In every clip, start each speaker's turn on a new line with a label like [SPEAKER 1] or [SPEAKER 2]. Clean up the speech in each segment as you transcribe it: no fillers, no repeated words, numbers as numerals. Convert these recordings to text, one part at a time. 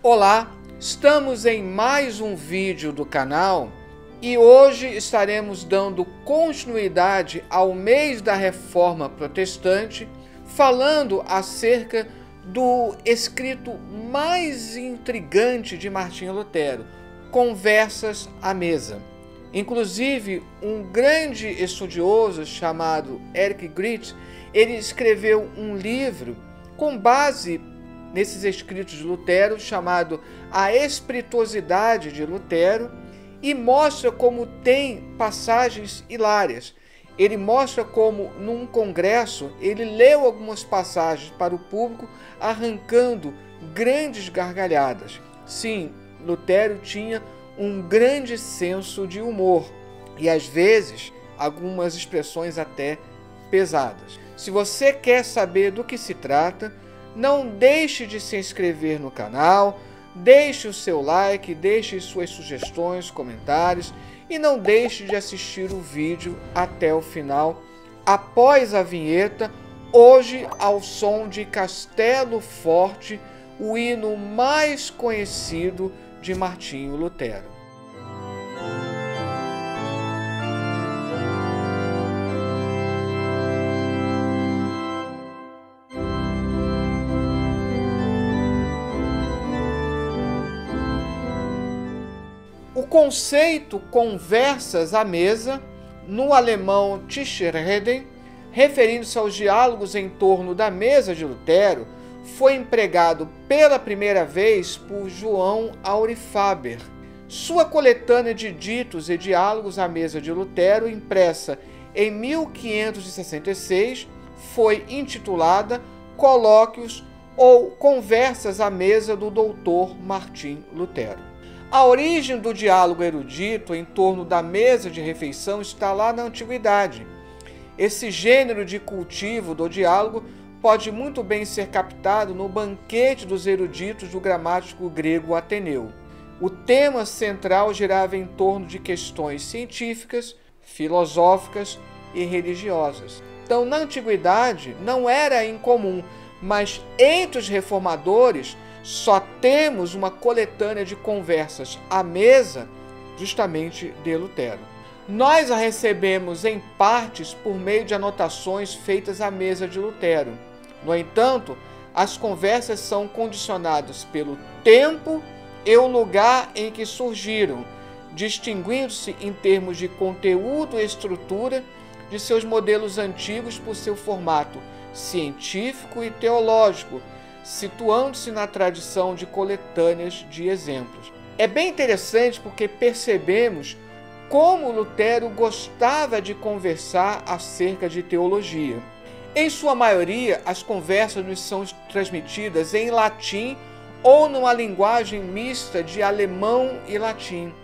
[SPEAKER 1] Olá, estamos em mais um vídeo do canal e hoje estaremos dando continuidade ao mês da Reforma Protestante, falando acerca do escrito mais intrigante de Martinho Lutero, Conversas à Mesa. Inclusive, um grande estudioso chamado Eric Grith, ele escreveu um livro com base nesses escritos de Lutero, chamado A Espirituosidade de Lutero, e mostra como tem passagens hilárias. Ele mostra como, num congresso, ele leu algumas passagens para o público, arrancando grandes gargalhadas. Sim, Lutero tinha um grande senso de humor e, às vezes, algumas expressões até pesadas. Se você quer saber do que se trata, não deixe de se inscrever no canal, deixe o seu like, deixe suas sugestões, comentários e não deixe de assistir o vídeo até o final, após a vinheta, hoje ao som de Castelo Forte, o hino mais conhecido de Martinho Lutero. O conceito conversas à mesa, no alemão Tischreden, referindo-se aos diálogos em torno da mesa de Lutero, foi empregado pela primeira vez por João Aurifaber. Sua coletânea de ditos e diálogos à mesa de Lutero, impressa em 1566, foi intitulada Colóquios ou Conversas à Mesa do Doutor Martim Lutero. A origem do diálogo erudito em torno da mesa de refeição está lá na antiguidade. Esse gênero de cultivo do diálogo pode muito bem ser captado no banquete dos eruditos do gramático grego Ateneu. O tema central girava em torno de questões científicas, filosóficas e religiosas. Então, na antiguidade, não era incomum, mas entre os reformadores, só temos uma coletânea de conversas à mesa justamente de Lutero. Nós a recebemos em partes por meio de anotações feitas à mesa de Lutero. No entanto, as conversas são condicionadas pelo tempo e o lugar em que surgiram, distinguindo-se em termos de conteúdo e estrutura de seus modelos antigos por seu formato científico e teológico, situando-se na tradição de coletâneas de exemplos. É bem interessante porque percebemos como Lutero gostava de conversar acerca de teologia. Em sua maioria, as conversas nos são transmitidas em latim ou numa linguagem mista de alemão e latim.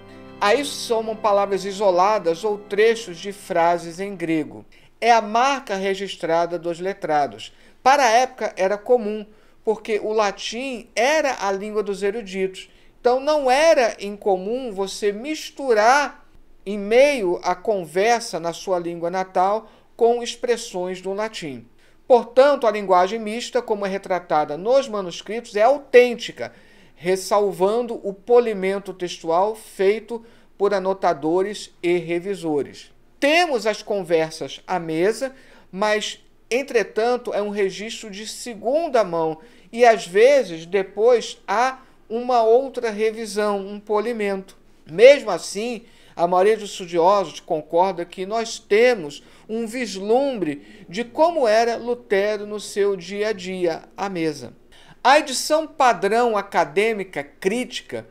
[SPEAKER 1] A isso somam palavras isoladas ou trechos de frases em grego. É a marca registrada dos letrados. Para a época era comum, porque o latim era a língua dos eruditos. Então não era incomum você misturar em meio à conversa na sua língua natal com expressões do latim. Portanto, a linguagem mista, como é retratada nos manuscritos, é autêntica, ressalvando o polimento textual feito por anotadores e revisores. Temos as conversas à mesa, mas, entretanto, é um registro de segunda mão e, às vezes, depois há uma outra revisão, um polimento. Mesmo assim, a maioria dos estudiosos concorda que nós temos um vislumbre de como era Lutero no seu dia a dia à mesa. A edição padrão acadêmica crítica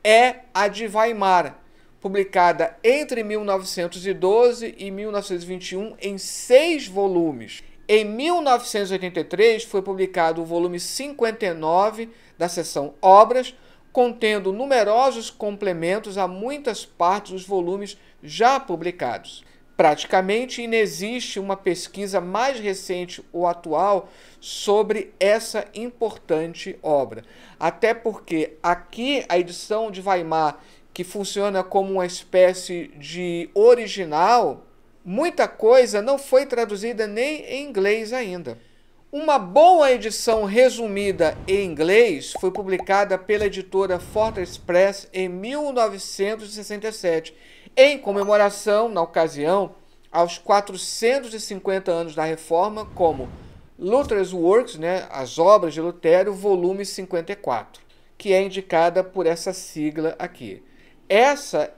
[SPEAKER 1] é a de Weimar, publicada entre 1912 e 1921 em 6 volumes. Em 1983 foi publicado o volume 59 da seção Obras, contendo numerosos complementos a muitas partes dos volumes já publicados. Praticamente inexiste uma pesquisa mais recente ou atual sobre essa importante obra. Até porque aqui a edição de Weimar, que funciona como uma espécie de original, muita coisa não foi traduzida nem em inglês ainda. Uma boa edição resumida em inglês foi publicada pela editora Fortress Press em 1967, em comemoração, na ocasião, aos 450 anos da Reforma, como Luther's Works, as obras de Lutero, volume 54, que é indicada por essa sigla aqui. Essa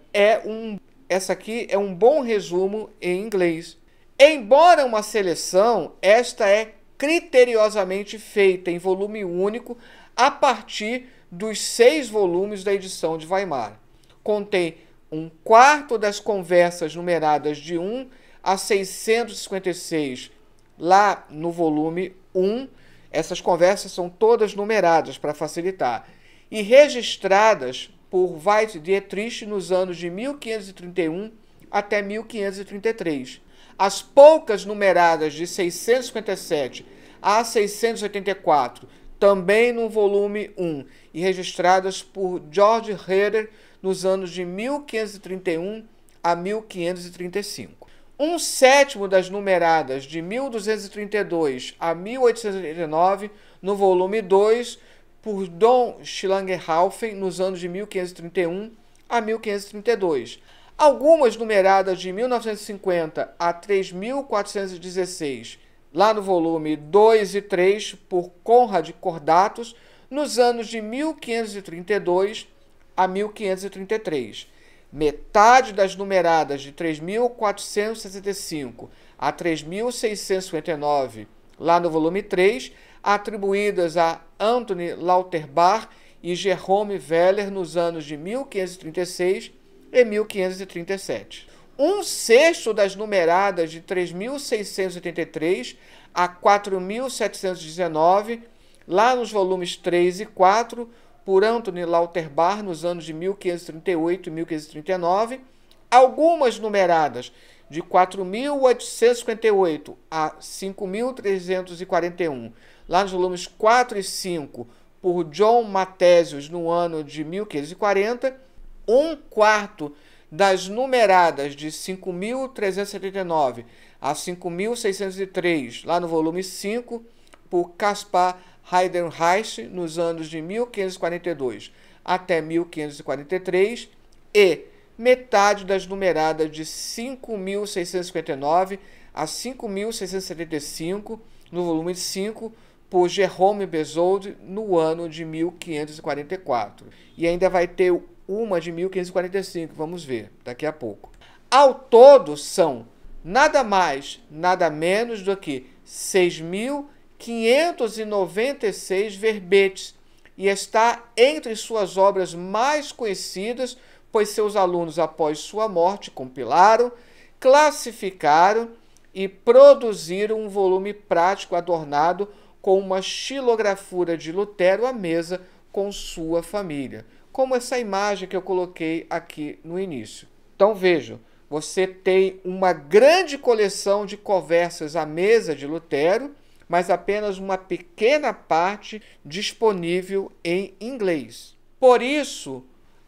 [SPEAKER 1] aqui é um bom resumo em inglês. Embora uma seleção, esta é criteriosamente feita em volume único a partir dos 6 volumes da edição de Weimar. Contém 1/4 das conversas numeradas de 1 a 656 lá no volume 1. Essas conversas são todas numeradas para facilitar e registradas por Veit Dietrich nos anos de 1531 até 1533. As poucas numeradas de 657 a 684, também no volume 1, e registradas por George Herder nos anos de 1531 a 1535. 1/7 das numeradas de 1232 a 1889, no volume 2, por Don Schlangenhaufen nos anos de 1531 a 1532. Algumas numeradas de 1950 a 3416, lá no volume 2 e 3, por Conrad Cordatus, nos anos de 1532 a 1533. Metade das numeradas de 3465 a 3659, lá no volume 3, atribuídas a Anthony Lauterbach e Jerome Weller nos anos de 1536 e 1537. 1/6 das numeradas de 3.683 a 4.719, lá nos volumes 3 e 4, por Anthony Lauterbach nos anos de 1538 e 1539. Algumas numeradas de 4.858 a 5.341, lá nos volumes 4 e 5, por John Mathesius no ano de 1540. 1/4 das numeradas de 5.379 a 5.603, lá no volume 5, por Caspar Heidenreich nos anos de 1542 até 1543, e metade das numeradas de 5.659 a 5.675, no volume 5, por Jerome Bezold no ano de 1544. E ainda vai ter uma de 1545, vamos ver daqui a pouco. Ao todo são nada mais, nada menos do que 6.596 verbetes, e está entre suas obras mais conhecidas, pois seus alunos, após sua morte, compilaram, classificaram e produziram um volume prático adornado com uma xilografura de Lutero à mesa com sua família, como essa imagem que eu coloquei aqui no início. Então vejam, você tem uma grande coleção de conversas à mesa de Lutero, mas apenas uma pequena parte disponível em inglês. Por isso,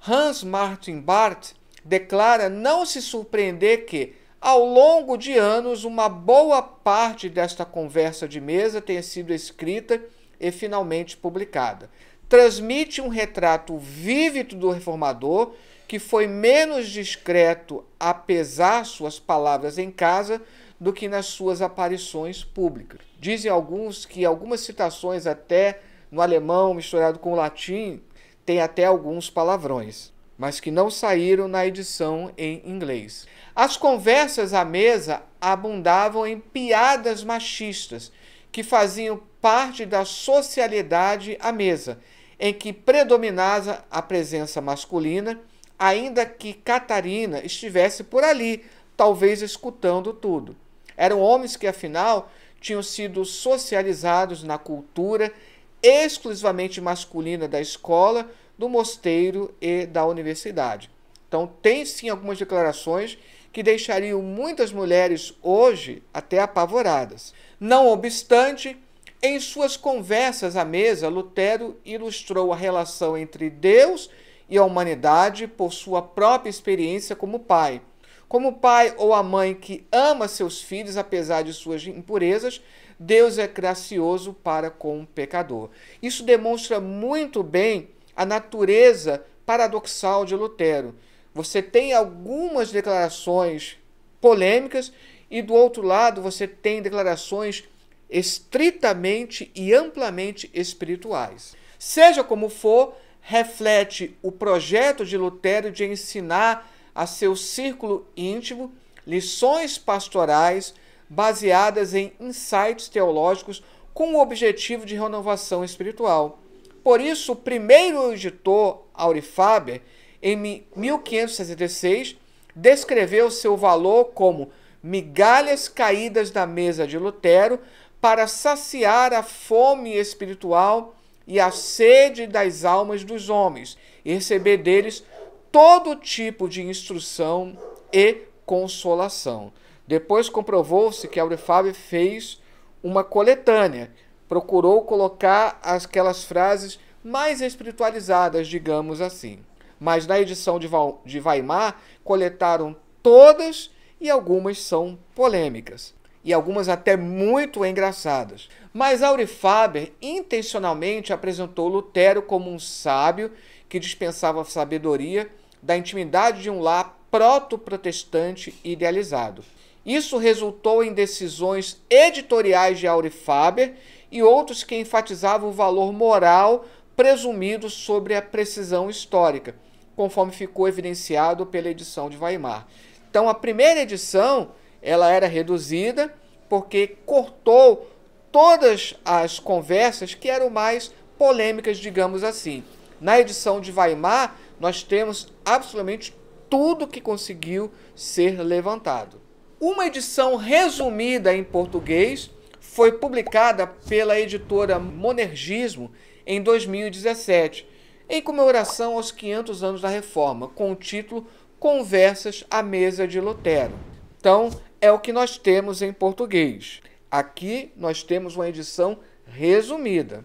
[SPEAKER 1] Hans Martin Barth declara não se surpreender que, ao longo de anos, uma boa parte desta conversa de mesa tenha sido escrita e finalmente publicada. Transmite um retrato vívido do reformador, que foi menos discreto a pesar suas palavras em casa do que nas suas aparições públicas. Dizem alguns que algumas citações, até no alemão misturado com o latim, tem até alguns palavrões, mas que não saíram na edição em inglês. As conversas à mesa abundavam em piadas machistas, que faziam parte da socialidade à mesa, em que predominava a presença masculina, ainda que Catarina estivesse por ali, talvez escutando tudo. Eram homens que, afinal, tinham sido socializados na cultura exclusivamente masculina da escola, do mosteiro e da universidade. Então, tem sim algumas declarações que deixariam muitas mulheres hoje até apavoradas. Não obstante, em suas conversas à mesa, Lutero ilustrou a relação entre Deus e a humanidade por sua própria experiência como pai. Como pai ou a mãe que ama seus filhos apesar de suas impurezas, Deus é gracioso para com o pecador. Isso demonstra muito bem a natureza paradoxal de Lutero. Você tem algumas declarações polêmicas e, do outro lado, você tem declarações estritamente e amplamente espirituais. Seja como for, reflete o projeto de Lutero de ensinar a seu círculo íntimo lições pastorais baseadas em insights teológicos com o objetivo de renovação espiritual. Por isso, o primeiro editor, Aurifaber, em 1566, descreveu seu valor como migalhas caídas da mesa de Lutero para saciar a fome espiritual e a sede das almas dos homens e receber deles todo tipo de instrução e consolação. Depois comprovou-se que Aurifaber fez uma coletânea, procurou colocar aquelas frases mais espiritualizadas, digamos assim. Mas na edição de Weimar, coletaram todas e algumas são polêmicas. E algumas até muito engraçadas. Mas Aurifaber intencionalmente apresentou Lutero como um sábio que dispensava a sabedoria da intimidade de um lar proto-protestante idealizado. Isso resultou em decisões editoriais de Aurifaber e outros que enfatizavam o valor moral presumido sobre a precisão histórica, conforme ficou evidenciado pela edição de Weimar. Então, a primeira edição ela era reduzida porque cortou todas as conversas que eram mais polêmicas, digamos assim. Na edição de Weimar, nós temos absolutamente tudo que conseguiu ser levantado. Uma edição resumida em português foi publicada pela editora Monergismo em 2017, em comemoração aos 500 anos da Reforma, com o título Conversas à Mesa de Lutero. Então, é o que nós temos em português. Aqui nós temos uma edição resumida.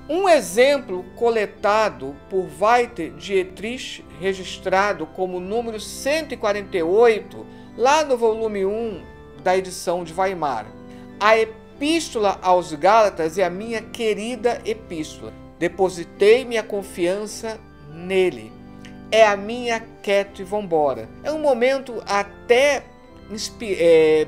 [SPEAKER 1] Um exemplo coletado por Walter Dietrich, registrado como número 148, lá no volume 1 da edição de Weimar. A Epístola aos Gálatas é a minha querida epístola. Depositei minha confiança nele. É a minha Cat Vambora. É um momento até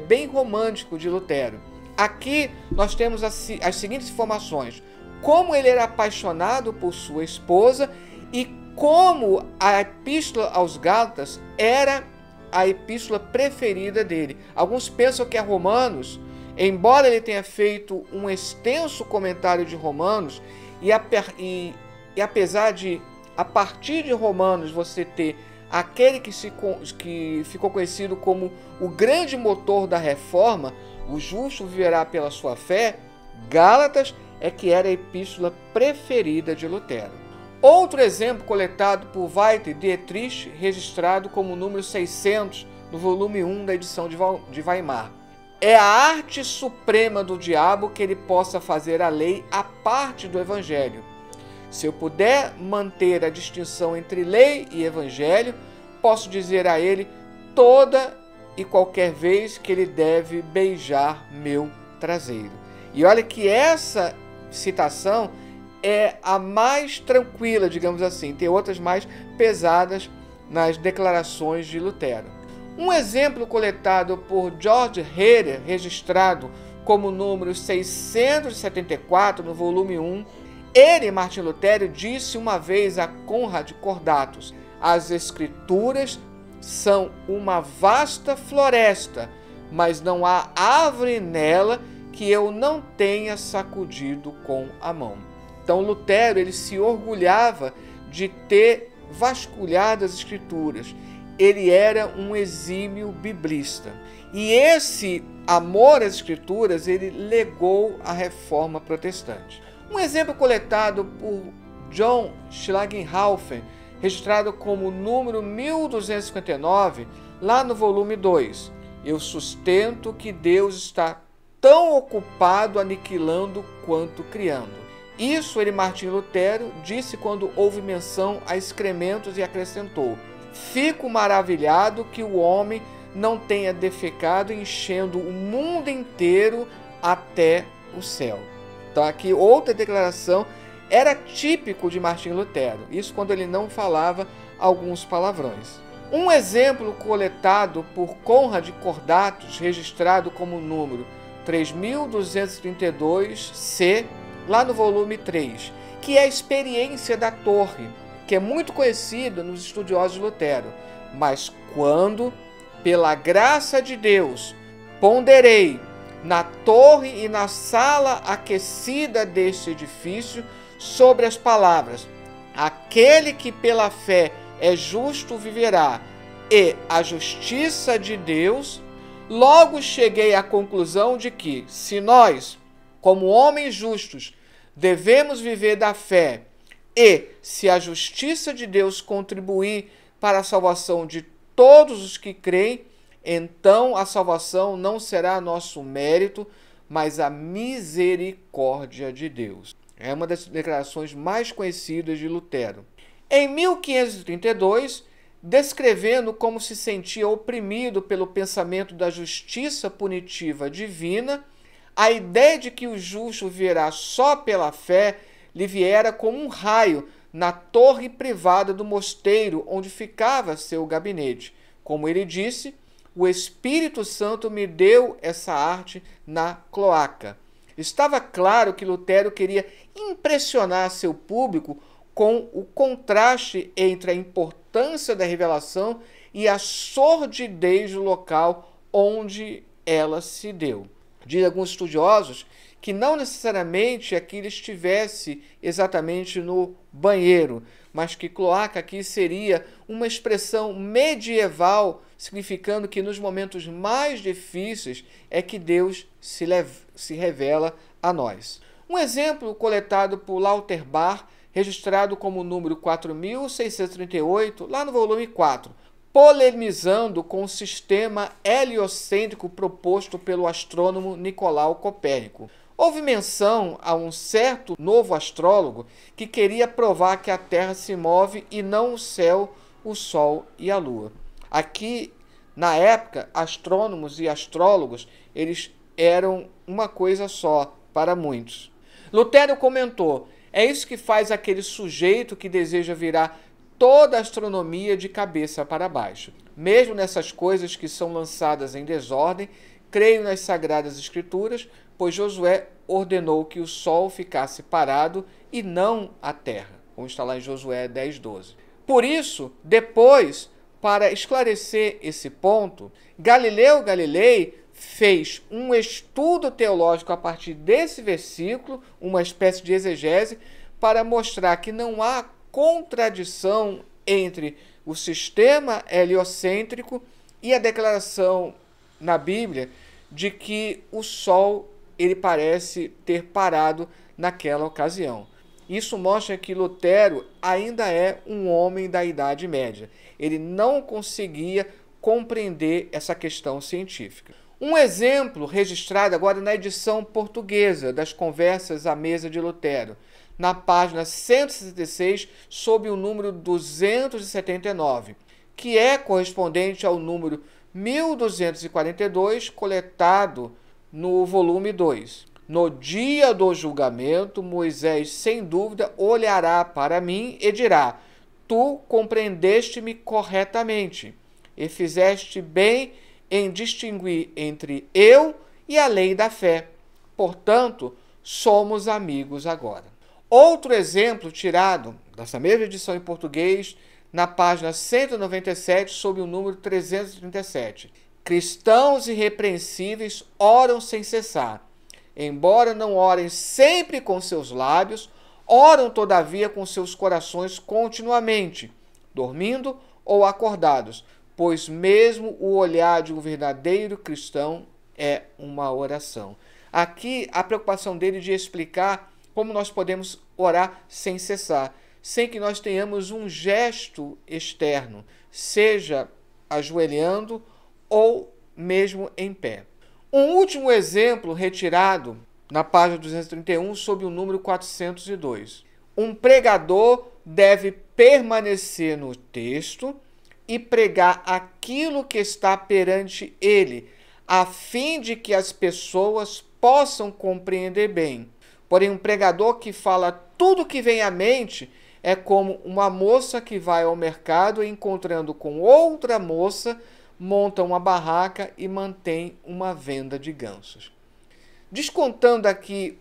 [SPEAKER 1] bem romântico de Lutero. Aqui nós temos as seguintes informações. Como ele era apaixonado por sua esposa e como a Epístola aos Gálatas era a epístola preferida dele. Alguns pensam que é Romanos, embora ele tenha feito um extenso comentário de Romanos, e apesar de, a partir de Romanos, você ter aquele que ficou conhecido como o grande motor da reforma, o justo viverá pela sua fé, Gálatas é que era a epístola preferida de Lutero. Outro exemplo coletado por Walter Dietrich, registrado como número 600 no volume 1 da edição de Weimar. É a arte suprema do diabo que ele possa fazer a lei à parte do evangelho. Se eu puder manter a distinção entre lei e evangelho, posso dizer a ele toda e qualquer vez que ele deve beijar meu traseiro. E olha que essa citação é a mais tranquila, digamos assim. Tem outras mais pesadas nas declarações de Lutero. Um exemplo coletado por George Herder, registrado como número 674 no volume 1, ele, Martim Lutero, disse uma vez a Conrad Cordatus: as Escrituras são uma vasta floresta, mas não há árvore nela que eu não tenha sacudido com a mão. Então Lutero ele se orgulhava de ter vasculhado as Escrituras. Ele era um exímio biblista. E esse amor às Escrituras ele legou à Reforma Protestante. Um exemplo coletado por John Schlagenhaufen, registrado como número 1259, lá no volume 2. Eu sustento que Deus está tão ocupado aniquilando quanto criando. Isso ele, Martim Lutero, disse quando houve menção a excrementos e acrescentou: fico maravilhado que o homem não tenha defecado, enchendo o mundo inteiro até o céu. Então aqui outra declaração era típico de Martim Lutero, isso quando ele não falava alguns palavrões. Um exemplo coletado por Conrad Cordatus, registrado como número 3232-C, lá no volume 3, que é a experiência da torre, que é muito conhecida nos estudiosos de Lutero. Mas quando, pela graça de Deus, ponderei na torre e na sala aquecida deste edifício sobre as palavras: aquele que pela fé é justo viverá, e a justiça de Deus, logo cheguei à conclusão de que, se nós, como homens justos, devemos viver da fé, e se a justiça de Deus contribuir para a salvação de todos os que creem, então a salvação não será nosso mérito, mas a misericórdia de Deus. É uma das declarações mais conhecidas de Lutero. Em 1532, descrevendo como se sentia oprimido pelo pensamento da justiça punitiva divina, a ideia de que o justo viverá só pela fé lhe viera como um raio na torre privada do mosteiro onde ficava seu gabinete. Como ele disse, o Espírito Santo me deu essa arte na cloaca. Estava claro que Lutero queria impressionar seu público com o contraste entre a importância da revelação e a sordidez do local onde ela se deu. Diz alguns estudiosos que não necessariamente aquilo estivesse exatamente no banheiro, mas que cloaca aqui seria uma expressão medieval, significando que nos momentos mais difíceis é que Deus se revela a nós. Um exemplo coletado por Lauterbach, registrado como número 4638, lá no volume 4, polemizando com o sistema heliocêntrico proposto pelo astrônomo Nicolau Copérnico. Houve menção a um certo novo astrólogo que queria provar que a Terra se move e não o céu, o Sol e a Lua. Aqui, na época, astrônomos e astrólogos, eles eram uma coisa só para muitos. Lutero comentou: é isso que faz aquele sujeito que deseja virar toda a astronomia de cabeça para baixo. Mesmo nessas coisas que são lançadas em desordem, creio nas Sagradas Escrituras, pois Josué ordenou que o sol ficasse parado e não a terra. Como está lá em Josué 10:12. Por isso, depois, para esclarecer esse ponto, Galileu Galilei fez um estudo teológico a partir desse versículo, uma espécie de exegese, para mostrar que não há contradição entre o sistema heliocêntrico e a declaração na Bíblia de que o Sol ele parece ter parado naquela ocasião. Isso mostra que Lutero ainda é um homem da Idade Média. Ele não conseguia compreender essa questão científica. Um exemplo registrado agora na edição portuguesa das Conversas à Mesa de Lutero, na página 166, sob o número 279, que é correspondente ao número 1242, coletado no volume 2. No dia do julgamento, Moisés, sem dúvida, olhará para mim e dirá: tu compreendeste-me corretamente e fizeste bem em distinguir entre eu e a lei da fé. Portanto, somos amigos agora. Outro exemplo tirado dessa mesma edição em português, na página 197, sob o número 337. Cristãos irrepreensíveis oram sem cessar. Embora não orem sempre com seus lábios, oram todavia com seus corações continuamente, dormindo ou acordados, pois mesmo o olhar de um verdadeiro cristão é uma oração. Aqui a preocupação dele de explicar como nós podemos orar sem cessar, sem que nós tenhamos um gesto externo, seja ajoelhando ou mesmo em pé. Um último exemplo retirado na página 231, sob o número 402. Um pregador deve permanecer no texto e pregar aquilo que está perante ele, a fim de que as pessoas possam compreender bem. Porém, um pregador que fala tudo que vem à mente é como uma moça que vai ao mercado e, encontrando com outra moça, monta uma barraca e mantém uma venda de gansos. Descontando aqui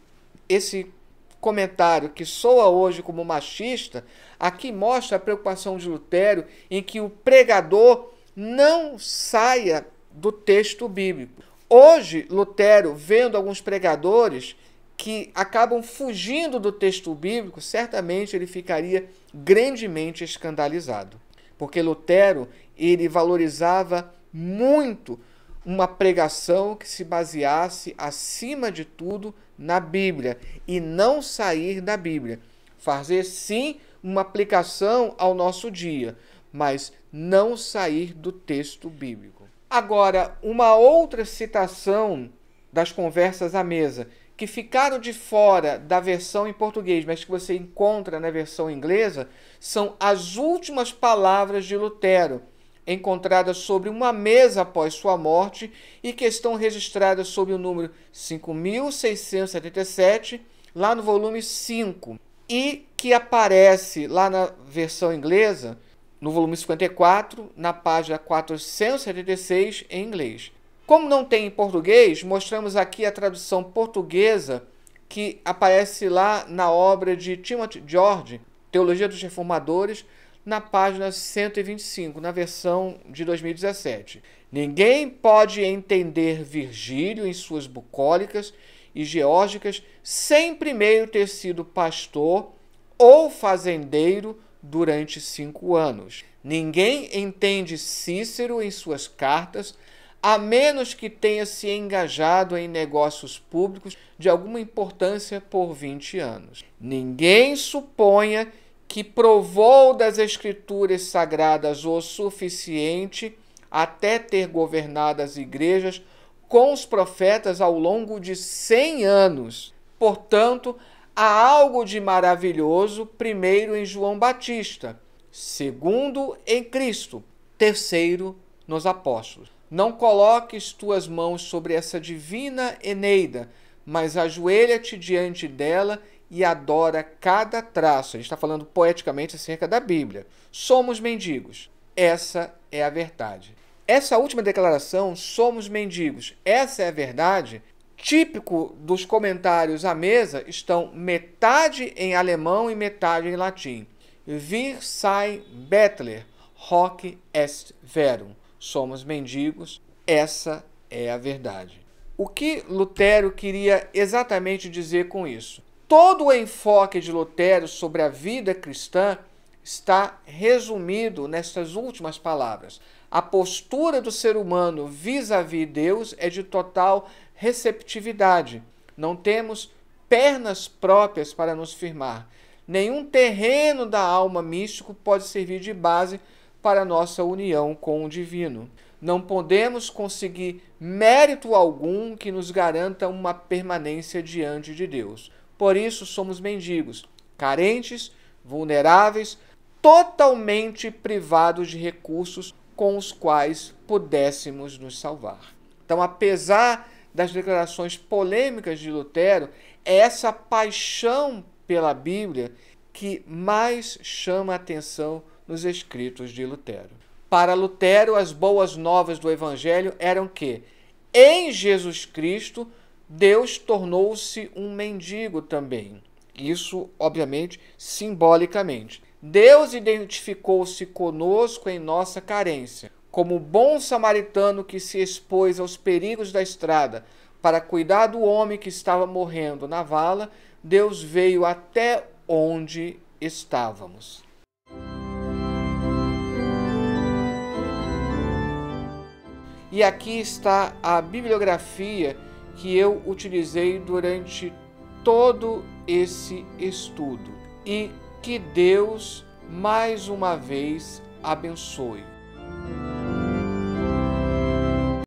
[SPEAKER 1] esse comentário que soa hoje como machista, aqui mostra a preocupação de Lutero em que o pregador não saia do texto bíblico. Hoje, Lutero, vendo alguns pregadores que acabam fugindo do texto bíblico, certamente ele ficaria grandemente escandalizado. Porque Lutero, ele valorizava muito uma pregação que se baseasse, acima de tudo, na Bíblia e não sair da Bíblia. Fazer, sim, uma aplicação ao nosso dia, mas não sair do texto bíblico. Agora, uma outra citação das conversas à mesa, que ficaram de fora da versão em português, mas que você encontra na versão inglesa, são as últimas palavras de Lutero, encontradas sobre uma mesa após sua morte e que estão registradas sob o número 5677, lá no volume 5, e que aparece lá na versão inglesa, no volume 54, na página 476, em inglês. Como não tem em português, mostramos aqui a tradução portuguesa que aparece lá na obra de Timothy George, Teologia dos Reformadores, na página 125, na versão de 2017. Ninguém pode entender Virgílio em suas bucólicas e geórgicas sem primeiro ter sido pastor ou fazendeiro durante 5 anos. Ninguém entende Cícero em suas cartas, a menos que tenha se engajado em negócios públicos de alguma importância por 20 anos. Ninguém suponha que provou das Escrituras Sagradas o suficiente até ter governado as igrejas com os profetas ao longo de 100 anos. Portanto, há algo de maravilhoso, primeiro, em João Batista, segundo, em Cristo, terceiro, nos apóstolos. Não coloques tuas mãos sobre essa divina Eneida, mas ajoelha-te diante dela e adora cada traço. A gente está falando poeticamente acerca da Bíblia. Somos mendigos. Essa é a verdade. Essa última declaração, somos mendigos, essa é a verdade, típico dos comentários à mesa, estão metade em alemão e metade em latim. Wir sein Bettler, hoc est verum. Somos mendigos, essa é a verdade. O que Lutero queria exatamente dizer com isso? Todo o enfoque de Lutero sobre a vida cristã está resumido nestas últimas palavras. A postura do ser humano vis-à-vis Deus é de total receptividade. Não temos pernas próprias para nos firmar. Nenhum terreno da alma místico pode servir de base para nossa união com o divino. Não podemos conseguir mérito algum que nos garanta uma permanência diante de Deus. Por isso somos mendigos, carentes, vulneráveis, totalmente privados de recursos com os quais pudéssemos nos salvar. Então, apesar das declarações polêmicas de Lutero, é essa paixão pela Bíblia que mais chama a atenção nos escritos de Lutero. Para Lutero, as boas novas do Evangelho eram que, em Jesus Cristo, Deus tornou-se um mendigo também. Isso, obviamente, simbolicamente. Deus identificou-se conosco em nossa carência. Como o bom samaritano que se expôs aos perigos da estrada para cuidar do homem que estava morrendo na vala, Deus veio até onde estávamos. E aqui está a bibliografia que eu utilizei durante todo esse estudo. E que Deus, mais uma vez, abençoe.